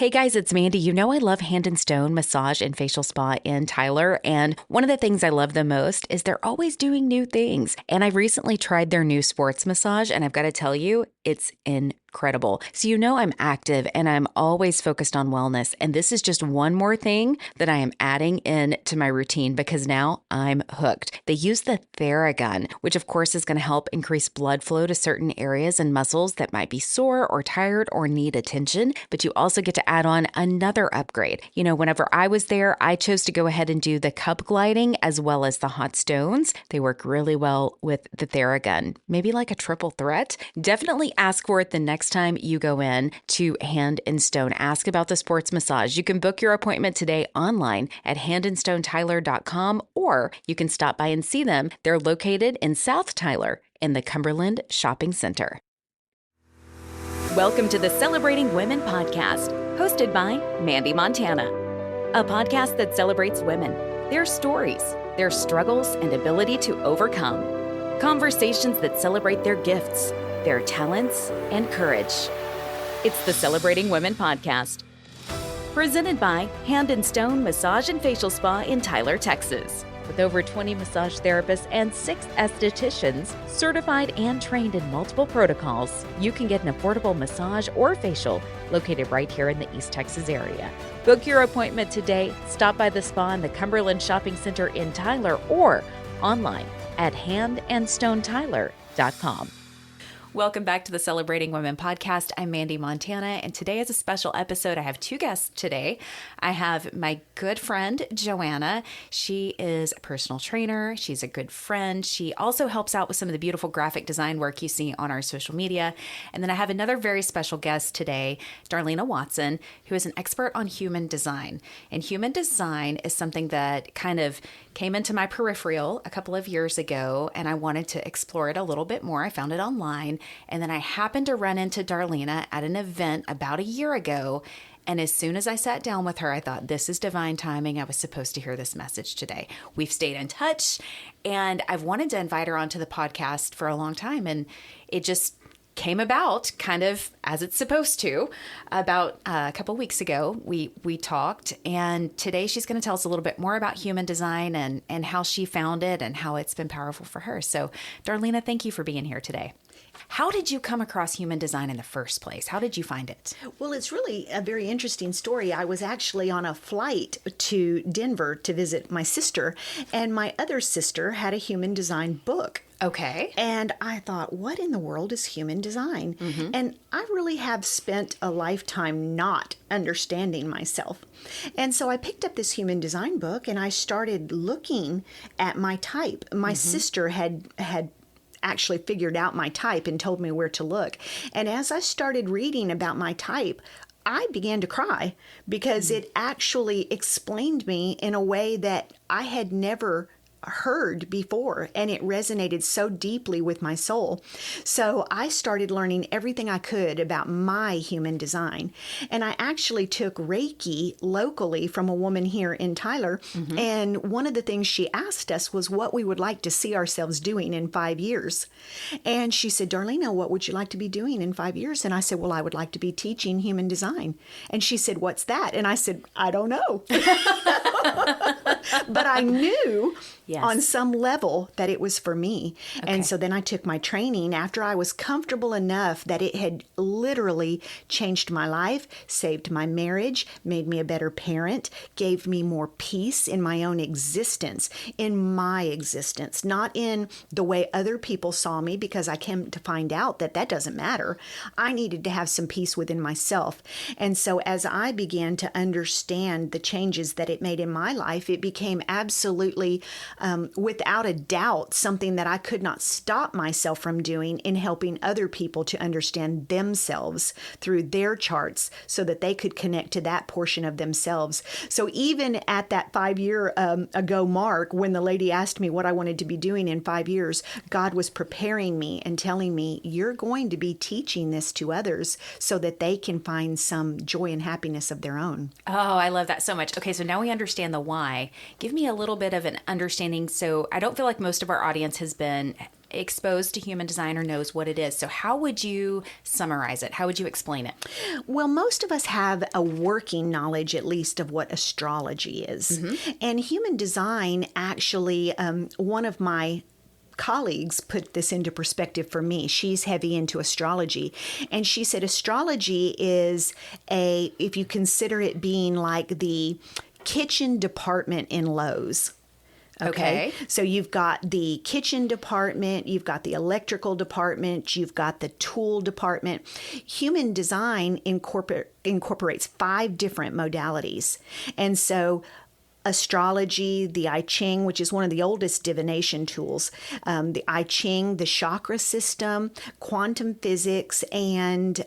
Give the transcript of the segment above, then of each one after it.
Hey guys, it's Mandee. You know I love Hand and Stone Massage and Facial Spa in Tyler, and one of the things I love the most is they're always doing new things. And I recently tried their new sports massage, and I've got to tell you, it's incredible. So you know I'm active and I'm always focused on wellness, and this is just one more thing that I am adding in to my routine because now I'm hooked. They use the Theragun, which of course is going to help increase blood flow to certain areas and muscles that might be sore or tired or need attention, but you also get to add on another upgrade. You know, whenever I was there, I chose to go ahead and do the cup gliding as well as the hot stones. They work really well with the Theragun, maybe like a triple threat. Definitely ask for it the next time you go in to Hand and Stone. Ask about the sports massage. You can book your appointment today online at handandstonetyler.com, or you can stop by and see them. They're located in South Tyler in the Cumberland Shopping Center. Welcome to the Celebrating Women podcast, hosted by Mandee Montana, a podcast that celebrates women, their stories, their struggles, and ability to overcome. Conversations that celebrate their gifts, their talents, and courage. It's the Celebrating Women podcast, presented by Hand and Stone Massage and Facial Spa in Tyler, Texas. With over 20 massage therapists and 6 estheticians certified and trained in multiple protocols, you can get an affordable massage or facial located right here in the East Texas area. Book your appointment today. Stop by the spa in the Cumberland Shopping Center in Tyler or online at handandstonetyler.com. Welcome back to the Celebrating Women podcast. I'm Mandee Montana, and today is a special episode. I have 2 guests today. I have my good friend, Joanna. She is a personal trainer. She's a good friend. She also helps out with some of the beautiful graphic design work you see on our social media. And then I have another very special guest today, Darlena Watson, who is an expert on human design. And human design is something that kind of came into my peripheral a couple of years ago, and I wanted to explore it a little bit more. I found it online. And then I happened to run into Darlena at an event about a year ago. And as soon as I sat down with her, I thought, this is divine timing. I was supposed to hear this message today. We've stayed in touch, and I've wanted to invite her onto the podcast for a long time. And it just came about kind of as it's supposed to. About a couple weeks ago, we talked, and today she's going to tell us a little bit more about human design and how she found it and how it's been powerful for her. So Darlena, thank you for being here today. How did you come across human design in the first place? How did you find it? Well, it's really a very interesting story. I was actually on a flight to Denver to visit my sister, and my other sister had a human design book. Okay. And I thought, what in the world is human design? Mm-hmm. And I really have spent a lifetime not understanding myself. And so I picked up this human design book and I started looking at my type. My sister had actually figured out my type and told me where to look. And as I started reading about my type, I began to cry because it actually explained me in a way that I had never heard before, and it resonated so deeply with my soul. So I started learning everything I could about my human design. And I actually took Reiki locally from a woman here in Tyler. Mm-hmm. And one of the things she asked us was what we would like to see ourselves doing in 5 years. And she said, Darlena, what would you like to be doing in 5 years? And I said, well, I would like to be teaching human design. And she said, what's that? And I said, I don't know. But I knew on some level that it was for me. Okay. And so then I took my training after I was comfortable enough that it had literally changed my life, saved my marriage, made me a better parent, gave me more peace in my own existence, not in the way other people saw me, because I came to find out that that doesn't matter. I needed to have some peace within myself. And so as I began to understand the changes that it made in my life, it became absolutely without a doubt, something that I could not stop myself from doing in helping other people to understand themselves through their charts so that they could connect to that portion of themselves. So even at that 5-year ago mark, when the lady asked me what I wanted to be doing in 5 years, God was preparing me and telling me, you're going to be teaching this to others so that they can find some joy and happiness of their own. Oh, I love that so much. Okay, so now we understand the why. Give me a little bit of an understanding. So I don't feel like most of our audience has been exposed to human design or knows what it is. So how would you summarize it? How would you explain it? Well, most of us have a working knowledge, at least, of what astrology is. And human design, actually, one of my colleagues put this into perspective for me. She's heavy into astrology. And she said astrology is if you consider it being like the kitchen department in Lowe's. Okay. So you've got the kitchen department, you've got the electrical department, you've got the tool department. Human design incorporates 5 different modalities. And so astrology, the I Ching, which is one of the oldest divination tools, the I Ching, the chakra system, quantum physics, and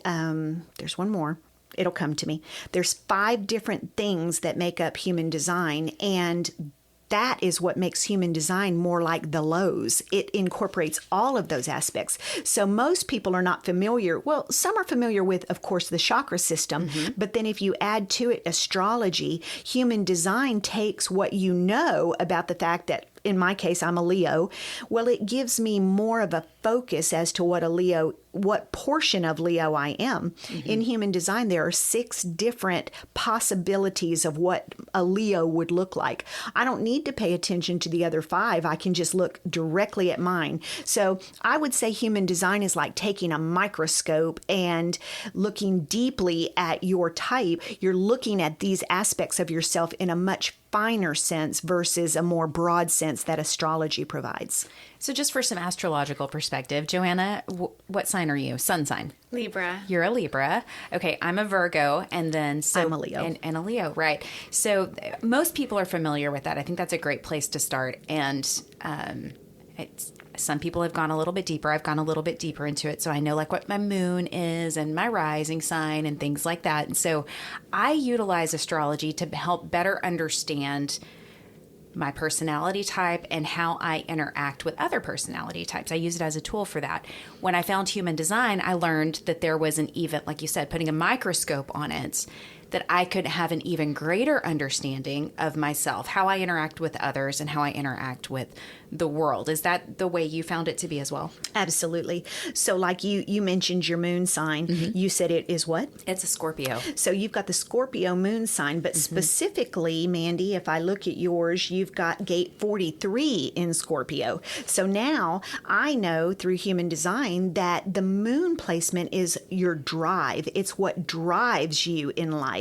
there's one more. It'll come to me. There's 5 different things that make up human design, and that is what makes human design more like the Lowe's. It incorporates all of those aspects. So most people are not familiar. Well, some are familiar with, of course, the chakra system. But then if you add to it astrology, human design takes what you know about the fact that, in my case, I'm a Leo. Well, it gives me more of a focus as to what portion of Leo I am. In human design, there are 6 different possibilities of what a Leo would look like. I don't need to pay attention to the other 5. I can just look directly at mine. So I would say human design is like taking a microscope and looking deeply at your type. You're looking at these aspects of yourself in a much finer sense versus a more broad sense that astrology provides. So just for some astrological perspective, Joanna, what sign are you? Sun sign? Libra. You're a Libra. Okay, I'm a Virgo, and then I'm a Leo. And a Leo, right. So most people are familiar with that. I think that's a great place to start. And some people have gone a little bit deeper. I've gone a little bit deeper into it. So I know like what my moon is and my rising sign and things like that. And so I utilize astrology to help better understand my personality type and how I interact with other personality types. I use it as a tool for that. When I found human design, I learned that there was an even, like you said, putting a microscope on it, that I could have an even greater understanding of myself, how I interact with others and how I interact with the world. Is that the way you found it to be as well? Absolutely. So like you mentioned your moon sign, you said it is what? It's a Scorpio. So you've got the Scorpio moon sign, but specifically, Mandee, if I look at yours, you've got gate 43 in Scorpio. So now I know through human design that the moon placement is your drive. It's what drives you in life.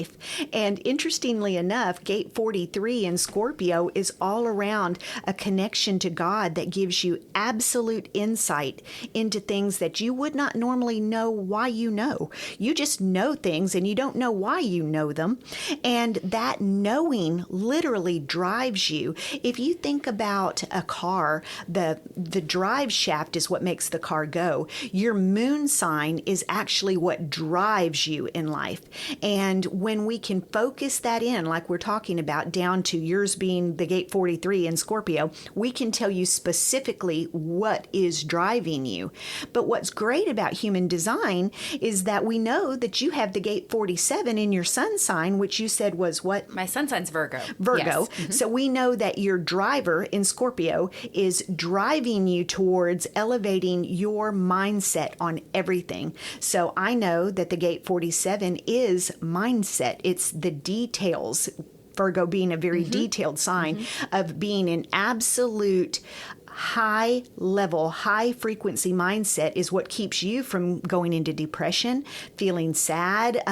And interestingly enough, gate 43 in Scorpio is all around a connection to God that gives you absolute insight into things that you would not normally know why you know. You just know things and you don't know why you know them. And that knowing literally drives you. If you think about a car, the drive shaft is what makes the car go. Your moon sign is actually what drives you in life. And when we can focus that in, like we're talking about, down to yours being the gate 43 in Scorpio, we can tell you specifically what is driving you. But what's great about human design is that we know that you have the gate 47 in your sun sign, which you said was what? My sun sign's Virgo. Virgo. Yes. So we know that your driver in Scorpio is driving you towards elevating your mindset on everything. So I know that the gate 47 is mindset. It's the details. Virgo being a very detailed sign of being an absolute high level, high frequency mindset is what keeps you from going into depression, feeling sad.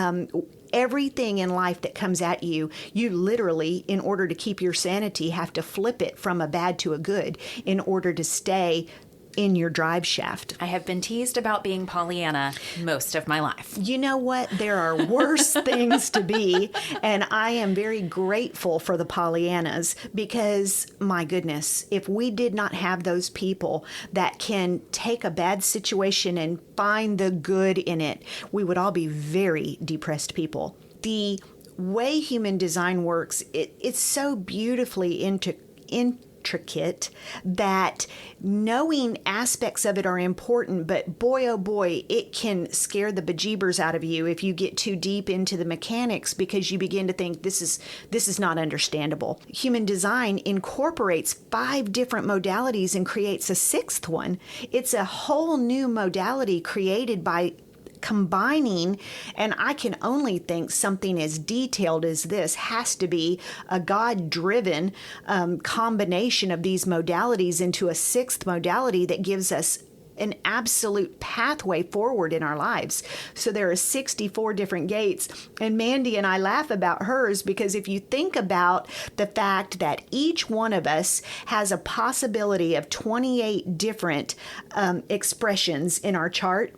Everything in life that comes at you, you literally, in order to keep your sanity, have to flip it from a bad to a good in order to stay in your drive shaft. I have been teased about being Pollyanna most of my life. You know what? There are worse things to be, and I am very grateful for the Pollyannas because, my goodness, if we did not have those people that can take a bad situation and find the good in it, we would all be very depressed people. The way human design works, it's so beautifully intricate that knowing aspects of it are important, but boy, oh boy, it can scare the bejeebers out of you if you get too deep into the mechanics because you begin to think this is not understandable. Human design incorporates 5 different modalities and creates a 6th one. It's a whole new modality created by combining, and I can only think something as detailed as this has to be a God-driven combination of these modalities into a 6th modality that gives us an absolute pathway forward in our lives. So there are 64 different gates, and Mandee and I laugh about hers because if you think about the fact that each one of us has a possibility of 28 different expressions in our chart,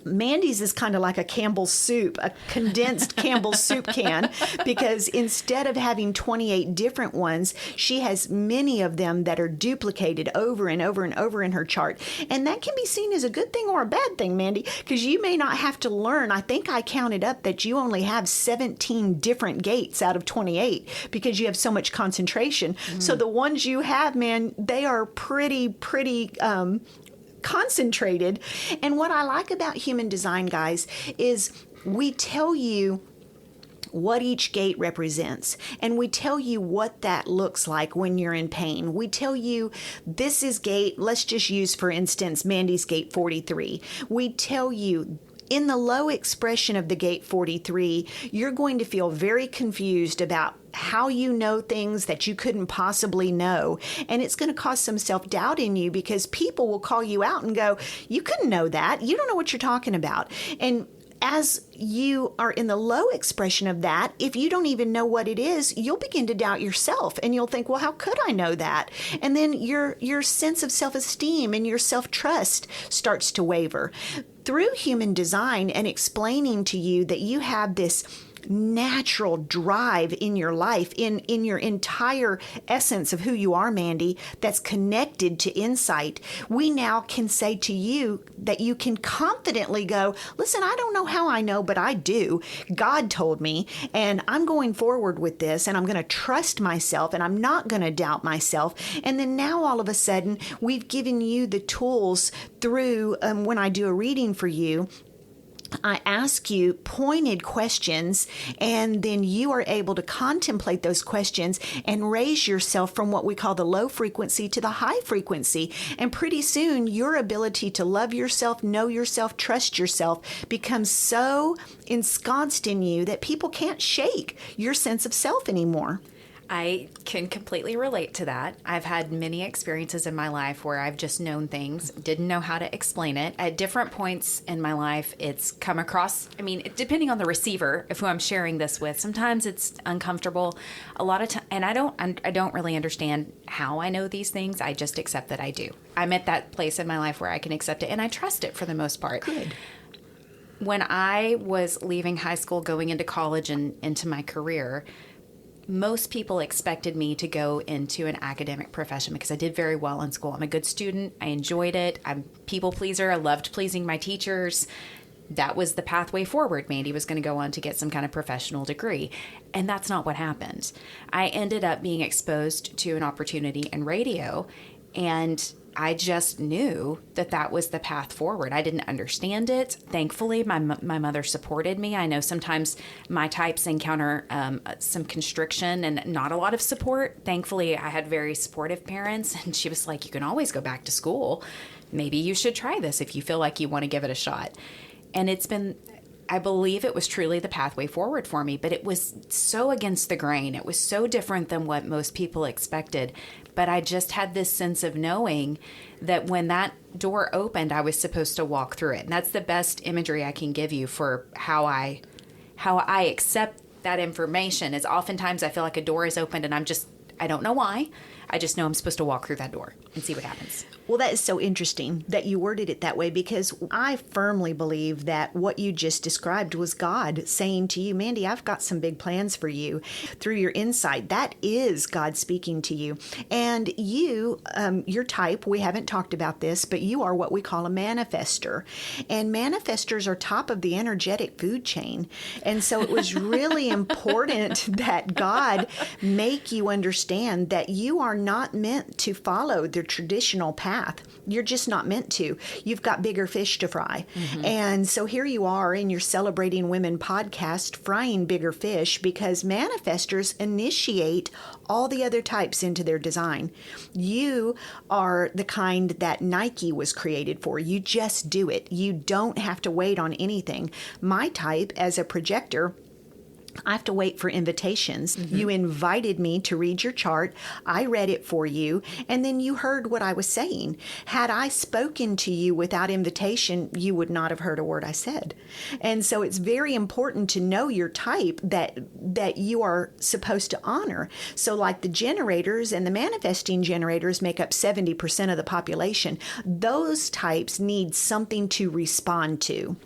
Mandee's is kind of like a Campbell's soup, a condensed Campbell's soup can, because instead of having 28 different ones, she has many of them that are duplicated over and over and over in her chart. And that can be seen as a good thing or a bad thing, Mandee, because you may not have to learn. I think I counted up that you only have 17 different gates out of 28 because you have so much concentration. So the ones you have, man, they are pretty concentrated. And what I like about human design, guys, is we tell you what each gate represents, and we tell you what that looks like when you're in pain. We tell you this is gate, let's just use, for instance, Mandee's gate 43. We tell you in the low expression of the gate 43, you're going to feel very confused about how you know things that you couldn't possibly know. And it's going to cause some self-doubt in you because people will call you out and go, you couldn't know that. You don't know what you're talking about. And as you are in the low expression of that, if you don't even know what it is, you'll begin to doubt yourself and you'll think, well, how could I know that? And then your sense of self-esteem and your self-trust starts to waver. Through human design and explaining to you that you have this natural drive in your life, in your entire essence of who you are, Mandee, that's connected to insight, we now can say to you that you can confidently go, listen, I don't know how I know, but I do. God told me, and I'm going forward with this, and I'm going to trust myself, and I'm not going to doubt myself. And then now all of a sudden, we've given you the tools through when I do a reading for you. I ask you pointed questions, and then you are able to contemplate those questions and raise yourself from what we call the low frequency to the high frequency. And pretty soon, your ability to love yourself, know yourself, trust yourself becomes so ensconced in you that people can't shake your sense of self anymore. I can completely relate to that. I've had many experiences in my life where I've just known things, didn't know how to explain it. At different points in my life, it's come across, depending on the receiver of who I'm sharing this with, sometimes it's uncomfortable. A lot of time, and I don't really understand how I know these things. I just accept that I do. I'm at that place in my life where I can accept it, and I trust it for the most part. Good. When I was leaving high school, going into college and into my career, most people expected me to go into an academic profession because I did very well in school. I'm a good student. I enjoyed it. I'm a people pleaser. I loved pleasing my teachers. That was the pathway forward. Mandee was going to go on to get some kind of professional degree. And that's not what happened. I ended up being exposed to an opportunity in radio, and I just knew that that was the path forward. I didn't understand it. Thankfully, my mother supported me. I know sometimes my types encounter some constriction and not a lot of support. Thankfully, I had very supportive parents, and she was like, you can always go back to school. Maybe you should try this if you feel like you want to give it a shot. And it's been, I believe it was truly the pathway forward for me, but it was so against the grain. It was so different than what most people expected. But I just had this sense of knowing that when that door opened, I was supposed to walk through it. And that's the best imagery I can give you for how I accept that information. Is oftentimes I feel like a door is opened and I don't know why. I just know I'm supposed to walk through that door and see what happens. Well, that is so interesting that you worded it that way, because I firmly believe that what you just described was God saying to you, Mandee, I've got some big plans for you. Through your insight, that is God speaking to you. And you, your type, we haven't talked about this, but you are what we call a manifester. And manifestors are top of the energetic food chain. And so it was really important that God make you understand that you are not meant to follow the traditional path. You're just not meant to. You've got bigger fish to fry. And so here you are in your Celebrating Women podcast, frying bigger fish, because manifestors initiate all the other types into their design. You are the kind that Nike was created for. You just do it. You don't have to wait on anything. My type, as a projector, I have to wait for invitations. You invited me to read your chart. I read it for you, and then you heard what I was saying. Had I spoken to you without invitation, you would not have heard a word I said. And so it's very important to know your type that you are supposed to honor. So like the generators and the manifesting generators make up 70% of the population. Those types need something to respond to.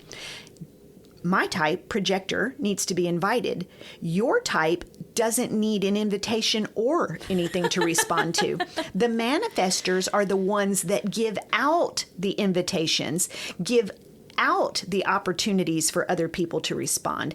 My type, projector, needs to be invited. Your type doesn't need an invitation or anything to respond to. The manifestors are the ones that give out the invitations, give out the opportunities for other people to respond.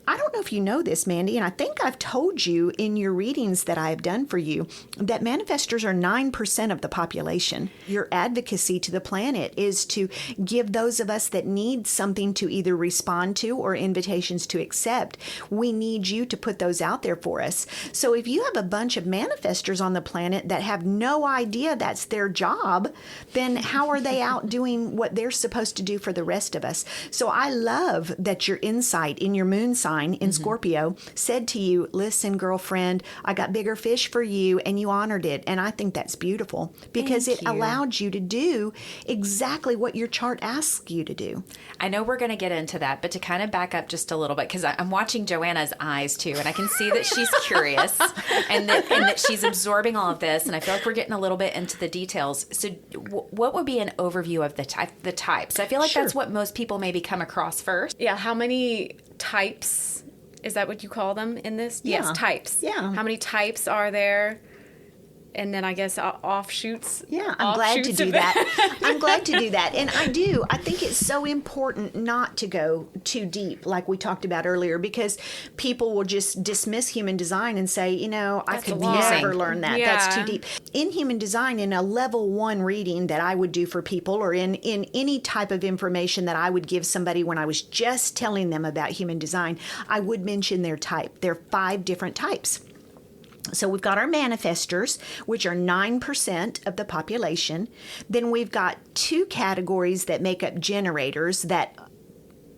I don't know if you know this, Mandee, and I think I've told you in your readings that I have done for you that manifestors are 9% of the population. Your advocacy to the planet is to give those of us that need something to either respond to or invitations to accept. We need you to put those out there for us. So if you have a bunch of manifestors on the planet that have no idea that's their job, then how are they out doing what they're supposed to do for the rest of us? So I love that your insight in your moon sign in Scorpio said to you, listen, girlfriend, I got bigger fish for you, and you honored it. And I think that's beautiful because it allowed you to do exactly what your chart asks you to do. I know we're going to get into that, but to kind of back up just a little bit, because I'm watching Joanna's eyes too, and I can see that she's curious and that she's absorbing all of this, and I feel like we're getting a little bit into the details. So what would be an overview of the types? I feel like that's what most people maybe come across first. Yeah, how many types, is that what you call them in this? Yeah. Yes, types. Yeah. How many types are there? And then I guess offshoots. Yeah, I'm glad to do that. I'm glad to do that. And I think it's so important not to go too deep, like we talked about earlier, because people will just dismiss human design and say, I could never learn that. Yeah. That's too deep. In human design, in a level 1 reading that I would do for people, or in any type of information that I would give somebody when I was just telling them about human design, I would mention their type. There are 5 different types. So we've got our manifestors, which are 9% of the population. Then we've got 2 categories that make up generators that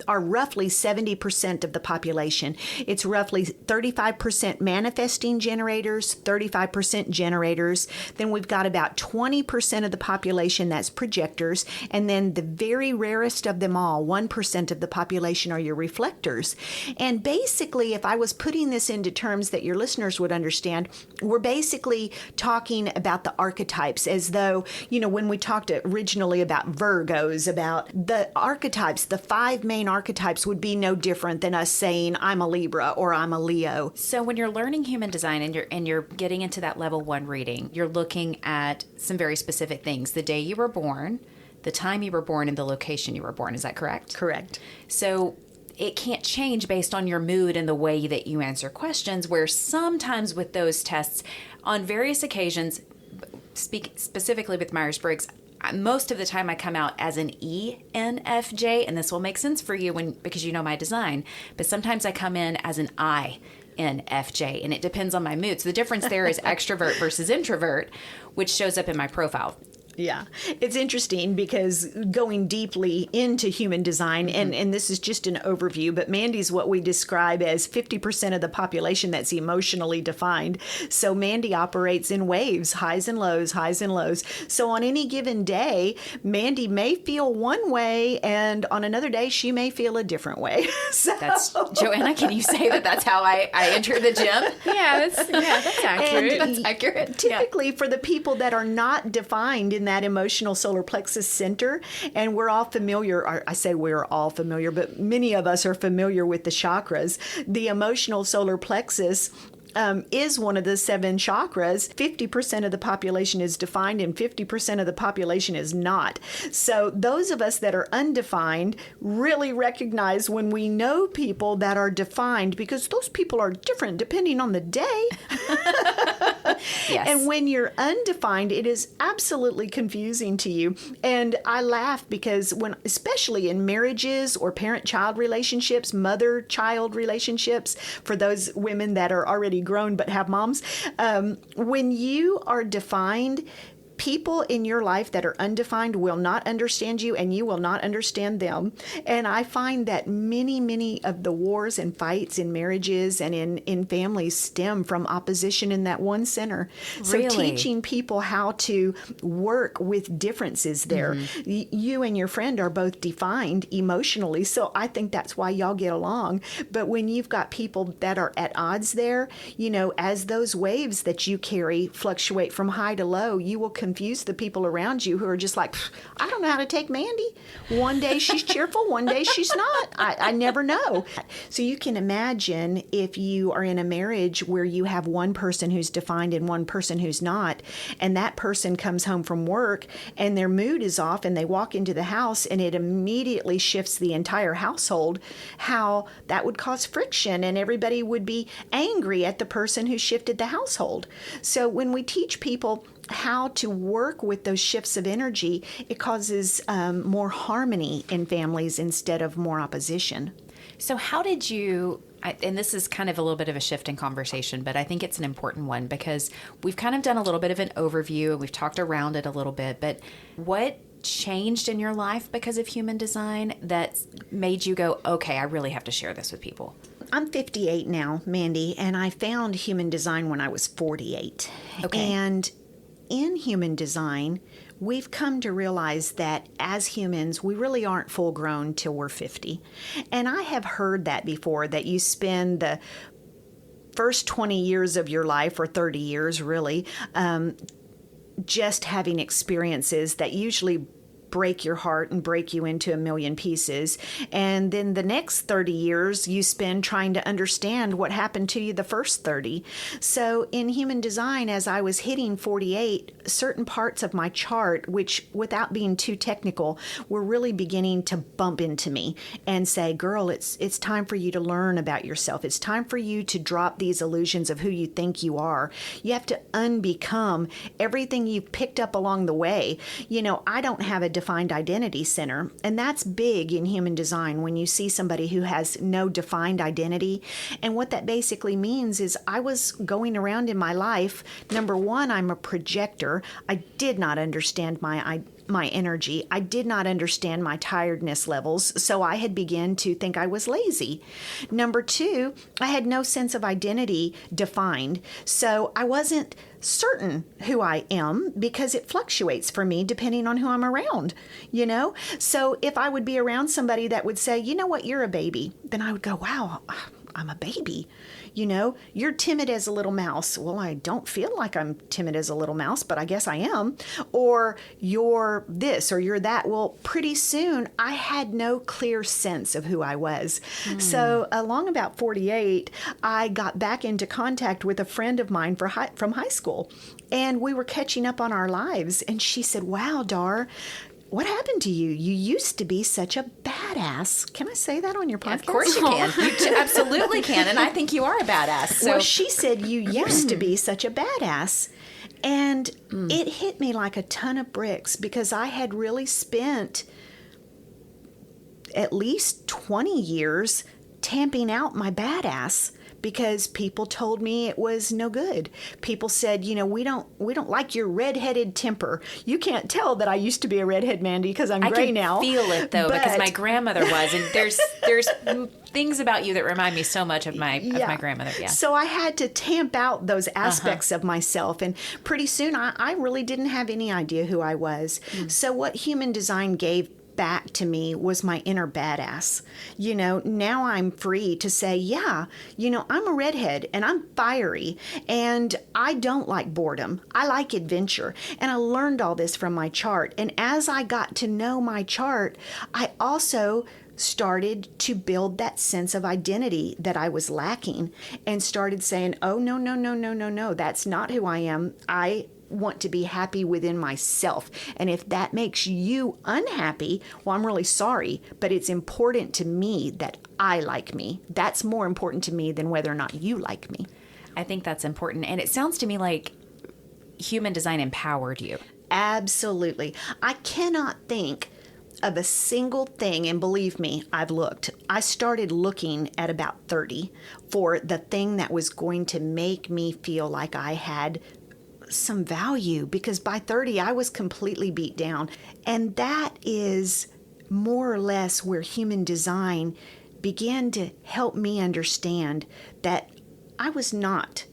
are roughly 70% of the population. It's roughly 35% manifesting generators, 35% generators. Then we've got about 20% of the population that's projectors. And then the very rarest of them all, 1% of the population, are your reflectors. And basically, if I was putting this into terms that your listeners would understand, we're basically talking about the archetypes as though, when we talked originally about Virgos, about the archetypes, the 5 main archetypes would be no different than us saying I'm a Libra or I'm a Leo. So when you're learning human design and you're getting into that level 1 reading, you're looking at some very specific things: the day you were born, the time you were born, and the location you were born. Is that correct? Correct. So it can't change based on your mood and the way that you answer questions, where sometimes with those tests, on various occasions, speak specifically with Myers-Briggs, most of the time I come out as an ENFJ, and this will make sense for you because you know my design, but sometimes I come in as an INFJ, and it depends on my mood. So the difference there is extrovert versus introvert, which shows up in my profile. Yeah, it's interesting because going deeply into human design, and this is just an overview, but Mandee's what we describe as 50% of the population that's emotionally defined. So Mandee operates in waves, highs and lows, highs and lows. So on any given day, Mandee may feel one way, and on another day, she may feel a different way. Joanna, can you say that's how I enter the gym? Yeah, that's accurate. That's accurate. Typically, for the people that are not defined in that emotional solar plexus center. And we're all familiar, or I say we're all familiar, but many of us are familiar with the chakras. The emotional solar plexus is one of the 7 chakras. 50% of the population is defined and 50% of the population is not. So those of us that are undefined really recognize when we know people that are defined, because those people are different depending on the day. Yes. And when you're undefined, it is absolutely confusing to you. And I laugh because especially in marriages or parent-child relationships, mother-child relationships, for those women that are already grown but have moms, when you are defined, people in your life that are undefined will not understand you, and you will not understand them. And I find that many of the wars and fights in marriages and in families stem from opposition in that one center. So Really? teaching people how to work with differences there. You and your friend are both defined emotionally, so I think that's why y'all get along. But when you've got people that are at odds there, as those waves that you carry fluctuate from high to low, you will confuse the people around you who are just like, I don't know how to take Mandee. One day she's cheerful, one day she's not. I never know. So you can imagine if you are in a marriage where you have one person who's defined and one person who's not, and that person comes home from work and their mood is off and they walk into the house and it immediately shifts the entire household, how that would cause friction and everybody would be angry at the person who shifted the household. So when we teach people how to work with those shifts of energy, it causes more harmony in families instead of more opposition. So how did you, and this is kind of a little bit of a shift in conversation, but I think it's an important one because we've kind of done a little bit of an overview and we've talked around it a little bit, but what changed in your life because of human design that made you go, okay, I really have to share this with people? I'm 58 now, Mandee, and I found human design when I was 48. Okay. And in human design, we've come to realize that as humans, we really aren't full grown till we're 50. And I have heard that before, that you spend the first 20 years of your life, or 30 years really, just having experiences that usually break your heart and break you into a million pieces. And then the next 30 years you spend trying to understand what happened to you the first 30. So in human design, as I was hitting 48, certain parts of my chart, which without being too technical, were really beginning to bump into me and say, girl, it's time for you to learn about yourself. It's time for you to drop these illusions of who you think you are. You have to unbecome everything you've picked up along the way. I don't have a defined identity center. And that's big in human design when you see somebody who has no defined identity. And what that basically means is I was going around in my life. Number one, I'm a projector. I did not understand my energy. I did not understand my tiredness levels, so I had begun to think I was lazy. Number two, I had no sense of identity defined, so I wasn't certain who I am because it fluctuates for me depending on who I'm around, So if I would be around somebody that would say, you know what, you're a baby, then I would go, wow, I'm a baby. You're timid as a little mouse. Well, I don't feel like I'm timid as a little mouse, but I guess I am. Or you're this or you're that. Well, pretty soon I had no clear sense of who I was. So along about 48, I got back into contact with a friend of mine from high school. And we were catching up on our lives. And she said, wow, Dar, what happened to you? You used to be such a badass. Can I say that on your podcast? Of course you can. You absolutely can. And I think you are a badass. So. Well, she said you used to be such a badass. And it hit me like a ton of bricks because I had really spent at least 20 years tamping out my badass because people told me it was no good. People said, we don't like your redheaded temper. You can't tell that I used to be a redhead, Mandee, because I'm gray now. I can feel it though, because my grandmother was, and there's things about you that remind me so much of my grandmother. Yeah. So I had to tamp out those aspects of myself, and pretty soon I really didn't have any idea who I was. So what human design gave back to me was my inner badass. Now I'm free to say, yeah, I'm a redhead and I'm fiery and I don't like boredom. I like adventure. And I learned all this from my chart. And as I got to know my chart, I also started to build that sense of identity that I was lacking and started saying, oh, no, no, no, no, no, no, that's not who I am. I want to be happy within myself. And if that makes you unhappy, well, I'm really sorry, but it's important to me that I like me. That's more important to me than whether or not you like me. I think that's important. And it sounds to me like human design empowered you. Absolutely. I cannot think of a single thing, and believe me, I've looked. I started looking at about 30 for the thing that was going to make me feel like I had some value, because by 30 I was completely beat down. And that is more or less where human design began to help me understand that I was not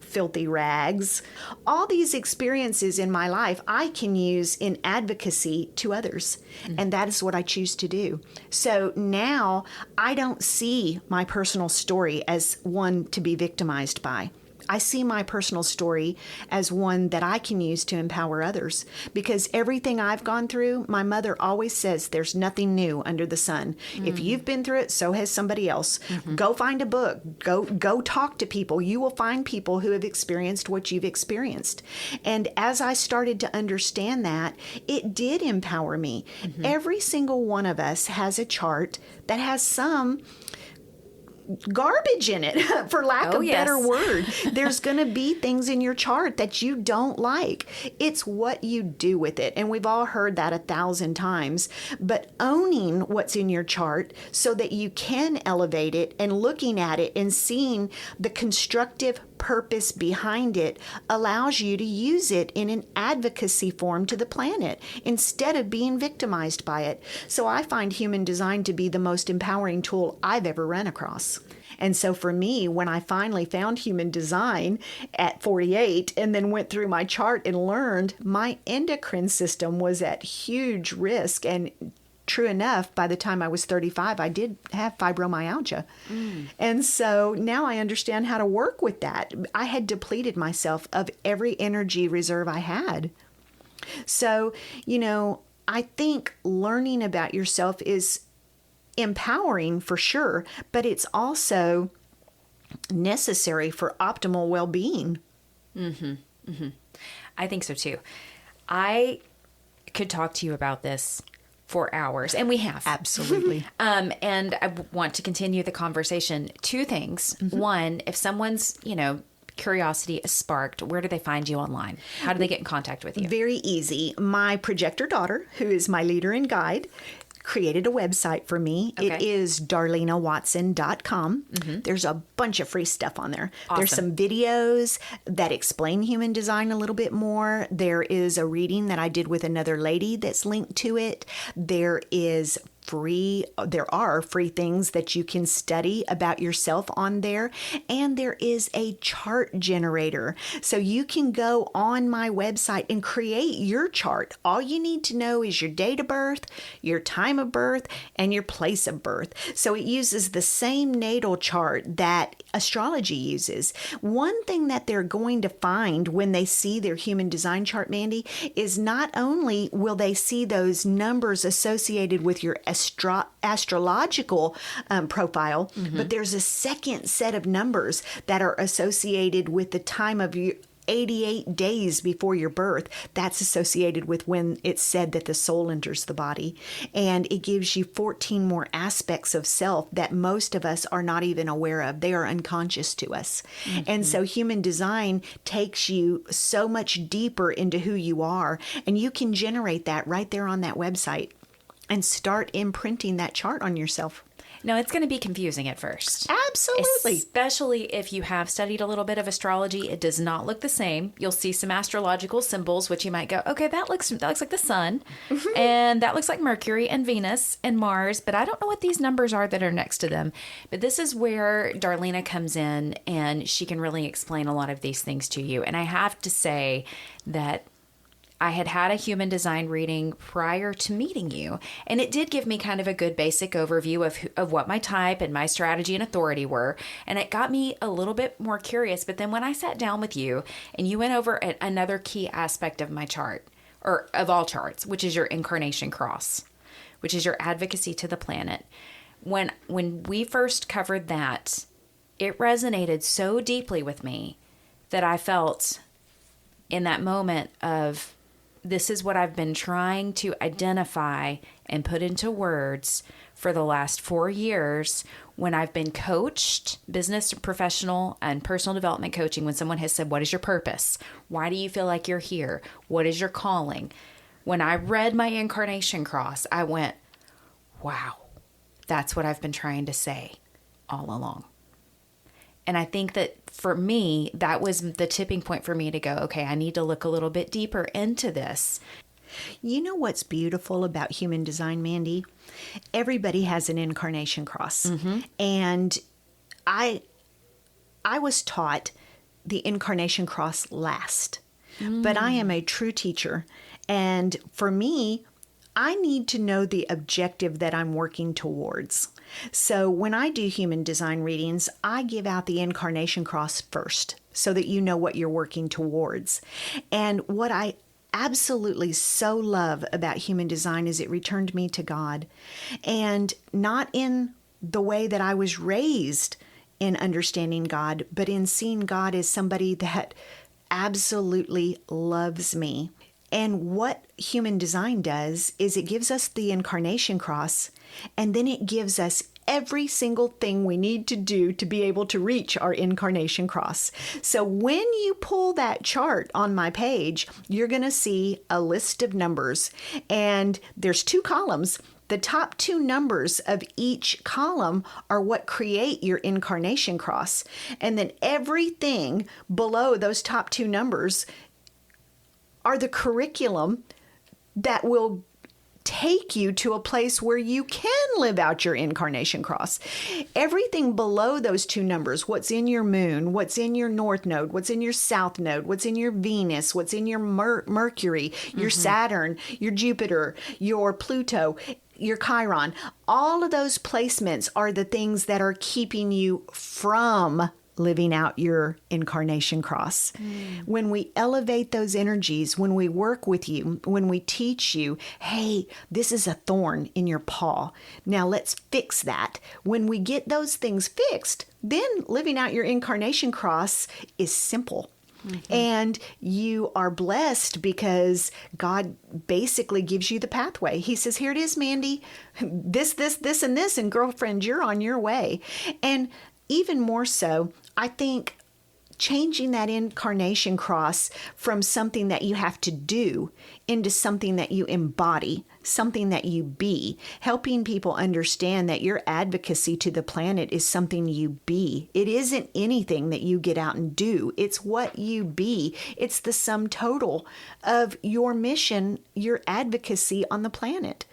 filthy rags. All these experiences in my life I can use in advocacy to others. And that is what I choose to do. So now I don't see my personal story as one to be victimized by. I see my personal story as one that I can use to empower others, because everything I've gone through, my mother always says there's nothing new under the sun. If you've been through it, so has somebody else. Go find a book. Go talk to people. You will find people who have experienced what you've experienced. And as I started to understand that, it did empower me. Every single one of us has a chart that has some garbage in it, for lack of better word. There's going to be things in your chart that you don't like. It's what you do with it. And we've all heard that 1,000 times. But owning what's in your chart so that you can elevate it and looking at it and seeing the constructive purpose behind it allows you to use it in an advocacy form to the planet instead of being victimized by it. So I find human design to be the most empowering tool I've ever run across. And so for me, when I finally found human design at 48 and then went through my chart and learned my endocrine system was at huge risk, and true enough, by the time I was 35, I did have fibromyalgia. And so now I understand how to work with that. I had depleted myself of every energy reserve I had. So, I think learning about yourself is empowering for sure, but it's also necessary for optimal well-being. I think so too. I could talk to you about this for hours, and we have. Absolutely. And I want to continue the conversation. Two things. One, if someone's, curiosity is sparked, where do they find you online? How do they get in contact with you? Very easy. My projector daughter, who is my leader and guide, created a website for me. Okay. It is darlenawatson.com. There's a bunch of free stuff on there. Awesome. There's some videos that explain human design a little bit more. There is a reading that I did with another lady that's linked to it. There are free things that you can study about yourself on there. And there is a chart generator. So you can go on my website and create your chart. All you need to know is your date of birth, your time of birth, and your place of birth. So it uses the same natal chart that astrology uses. One thing that they're going to find when they see their human design chart, Mandee, is not only will they see those numbers associated with your astrological profile, but there's a second set of numbers that are associated with the time of your 88 days before your birth. That's associated with when it's said that the soul enters the body. And it gives you 14 more aspects of self that most of us are not even aware of. They are unconscious to us. And so human design takes you so much deeper into who you are. And you can generate that right there on that website and start imprinting that chart on yourself. Now, it's going to be confusing at first. Absolutely. Especially if you have studied a little bit of astrology. It does not look the same. You'll see some astrological symbols, which you might go, okay, that looks like the sun. And that looks like Mercury and Venus and Mars. But I don't know what these numbers are that are next to them. But this is where Darlena comes in, and she can really explain a lot of these things to you. And I have to say that I had had a human design reading prior to meeting you, and it did give me kind of a good basic overview of what my type and my strategy and authority were, and it got me a little bit more curious. But then when I sat down with you and you went over another key aspect of my chart, or of all charts, which is your incarnation cross, which is your advocacy to the planet. When we first covered that, it resonated so deeply with me that I felt in that moment of, this is what I've been trying to identify and put into words for the last 4 years when I've been coached, business, professional, and personal development coaching, when someone has said, what is your purpose? Why do you feel like you're here? What is your calling? When I read my incarnation cross, I went, wow, that's what I've been trying to say all along. And I think that for me, that was the tipping point for me to go, okay, I need to look a little bit deeper into this. You know what's beautiful about human design, Mandee? Everybody has an incarnation cross. And I was taught the incarnation cross last. But I am a true teacher. And for me, I need to know the objective that I'm working towards. So when I do human design readings, I give out the incarnation cross first so that you know what you're working towards. And what I absolutely so love about human design is it returned me to God. And not in the way that I was raised in understanding God, but in seeing God as somebody that absolutely loves me. And what human design does is it gives us the incarnation cross, and then it gives us every single thing we need to do to be able to reach our incarnation cross. So when you pull that chart on my page, you're going to see a list of numbers, and there's 2 columns. The top 2 numbers of each column are what create your incarnation cross. And then everything below those top 2 numbers are the curriculum that will take you to a place where you can live out your incarnation cross. Everything below those 2 numbers, what's in your moon, what's in your north node, what's in your south node, what's in your Venus, what's in your Mercury, your Saturn, your Jupiter, your Pluto, your Chiron, all of those placements are the things that are keeping you from living out your incarnation cross. When we elevate those energies, when we work with you, when we teach you, hey, this is a thorn in your paw. Now let's fix that. When we get those things fixed, then living out your incarnation cross is simple. And you are blessed because God basically gives you the pathway. He says, here it is, Mandee, this, and this, and girlfriend, you're on your way. And even more so, I think changing that incarnation cross from something that you have to do into something that you embody, something that you be, helping people understand that your advocacy to the planet is something you be. It isn't anything that you get out and do. It's what you be. It's the sum total of your mission, your advocacy on the planet.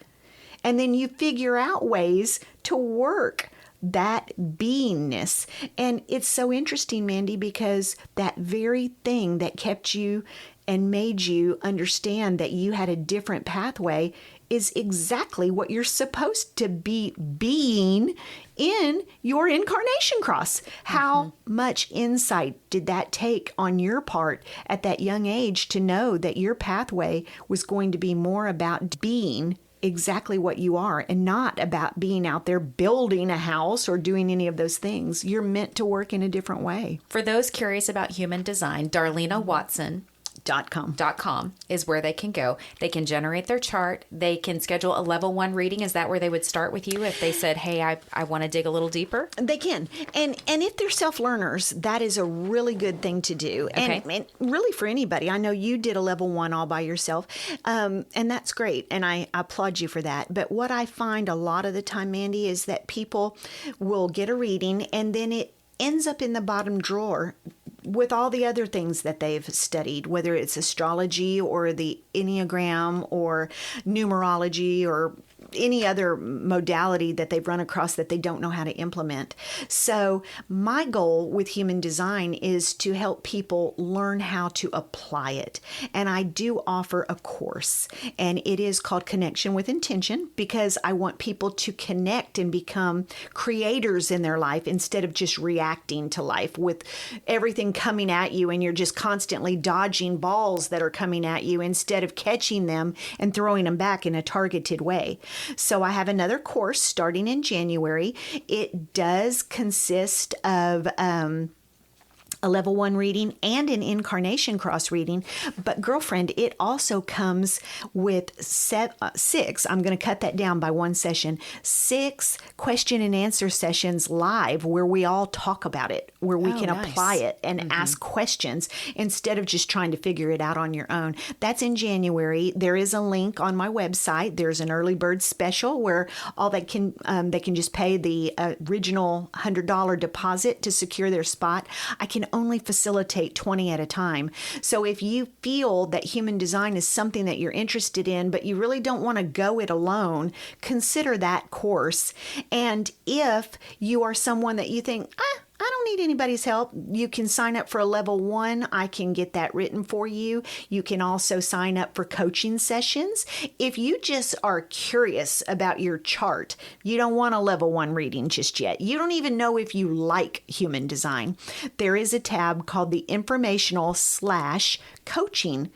And then you figure out ways to work that beingness. And it's so interesting, Mandee, because that very thing that kept you and made you understand that you had a different pathway is exactly what you're supposed to be being in your incarnation cross. How much insight did that take on your part at that young age to know that your pathway was going to be more about being exactly what you are and not about being out there building a house or doing any of those things? You're meant to work in a different way. For those curious about human design, Darlena Watson .com is where they can go. They can generate their chart. They can schedule a level 1 reading. Is that where they would start with you if they said, hey, I want to dig a little deeper? They can. And if they're self-learners, that is a really good thing to do. Okay. And really for anybody. I know you did a level 1 all by yourself, and that's great. And I applaud you for that. But what I find a lot of the time, Mandee, is that people will get a reading and then it ends up in the bottom drawer with all the other things that they've studied, whether it's astrology or the Enneagram or numerology or any other modality that they've run across that they don't know how to implement. So my goal with human design is to help people learn how to apply it. And I do offer a course, and it is called Connection with Intention, because I want people to connect and become creators in their life instead of just reacting to life with everything coming at you, and you're just constantly dodging balls that are coming at you instead of catching them and throwing them back in a targeted way. So I have another course starting in January. It does consist of a level 1 reading and an incarnation cross reading. But girlfriend, it also comes with 6, I'm going to cut that down by one session, 6 question and answer sessions live where we all talk about it, where we can apply it and ask questions instead of just trying to figure it out on your own. That's in January. There is a link on my website. There's an early bird special where all they can just pay the original $100 deposit to secure their spot. I can only facilitate 20 at a time. So if you feel that human design is something that you're interested in, but you really don't want to go it alone, consider that course. And if you are someone that you think, I don't need anybody's help, you can sign up for a level 1. I can get that written for you. You can also sign up for coaching sessions. If you just are curious about your chart, you don't want a level 1 reading just yet. You don't even know if you like human design. There is a tab called the informational/coaching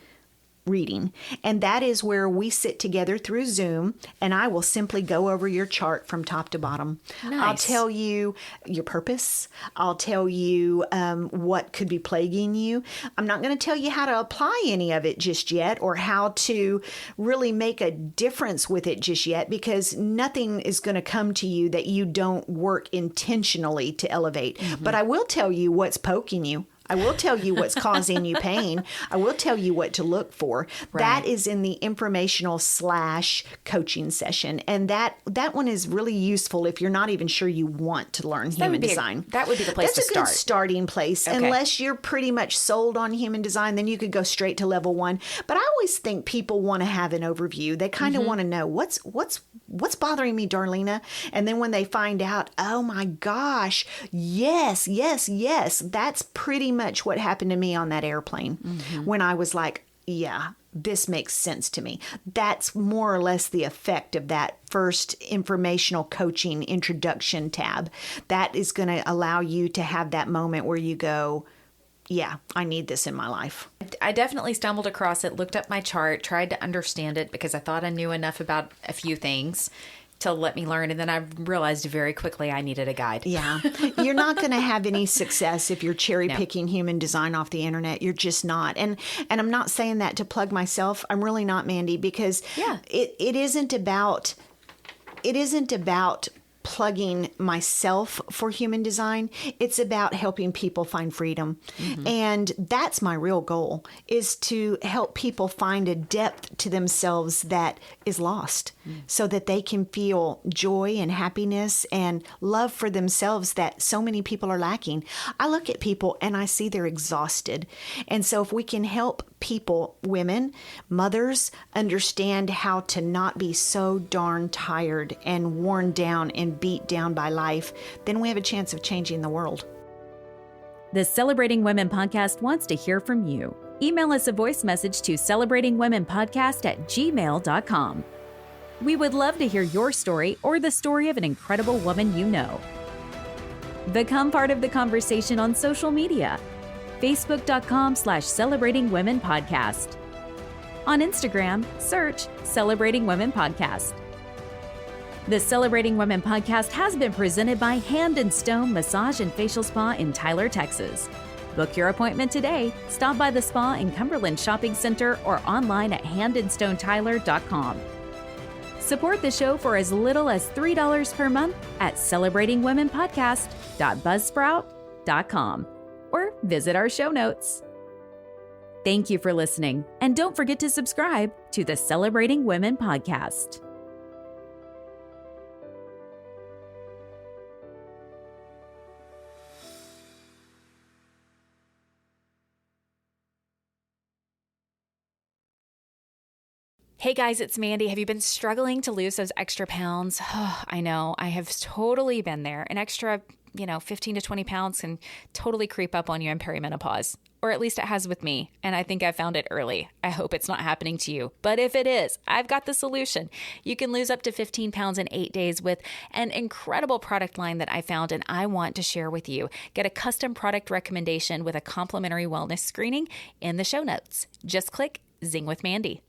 reading. And that is where we sit together through Zoom, and I will simply go over your chart from top to bottom. Nice. I'll tell you your purpose. I'll tell you what could be plaguing you. I'm not going to tell you how to apply any of it just yet, or how to really make a difference with it just yet, because nothing is going to come to you that you don't work intentionally to elevate. But I will tell you what's poking you. I will tell you what's causing you pain. I will tell you what to look for. Right. That is in the informational/coaching session. And that one is really useful if you're not even sure you want to learn human design. That would be the place to That's a start. good starting place. Okay. Unless you're pretty much sold on human design, then you could go straight to level 1. But I always think people want to have an overview. They kind of want to know what's bothering me, Darlena. And then when they find out, oh my gosh, yes, that's pretty much what happened to me on that airplane when I was like, yeah, this makes sense to me. That's more or less the effect of that first informational coaching introduction tab. That is going to allow you to have that moment where you go, yeah, I need this in my life. I definitely stumbled across it, looked up my chart, tried to understand it because I thought I knew enough about a few things to let me learn. And then I realized very quickly I needed a guide. Yeah. You're not going to have any success if you're cherry picking human design off the internet. You're just not. And I'm not saying that to plug myself. I'm really not, Mandee, because it isn't about plugging myself for human design. It's about helping people find freedom. And that's my real goal, is to help people find a depth to themselves that is lost so that they can feel joy and happiness and love for themselves that so many people are lacking. I look at people and I see they're exhausted. And so if we can help people, women, mothers, understand how to not be so darn tired and worn down and beat down by life, then we have a chance of changing the world. The Celebrating Women podcast wants to hear from you. Email us a voice message to celebratingwomenpodcast@gmail.com. We would love to hear your story or the story of an incredible woman you know. Become part of the conversation on social media. Facebook.com/celebratingwomenpodcast. On Instagram, search Celebrating Women Podcast. The Celebrating Women podcast has been presented by Hand and Stone Massage and Facial Spa in Tyler, Texas. Book your appointment today. Stop by the spa in Cumberland Shopping Center or online at handandstonetyler.com. Support the show for as little as $3 per month at celebratingwomenpodcast.buzzsprout.com or visit our show notes. Thank you for listening, and don't forget to subscribe to the Celebrating Women podcast. Hey guys, it's Mandee. Have you been struggling to lose those extra pounds? Oh, I know. I have totally been there. An extra, 15 to 20 pounds can totally creep up on you in perimenopause. Or at least it has with me, and I think I found it early. I hope it's not happening to you. But if it is, I've got the solution. You can lose up to 15 pounds in 8 days with an incredible product line that I found and I want to share with you. Get a custom product recommendation with a complimentary wellness screening in the show notes. Just click Zing with Mandee.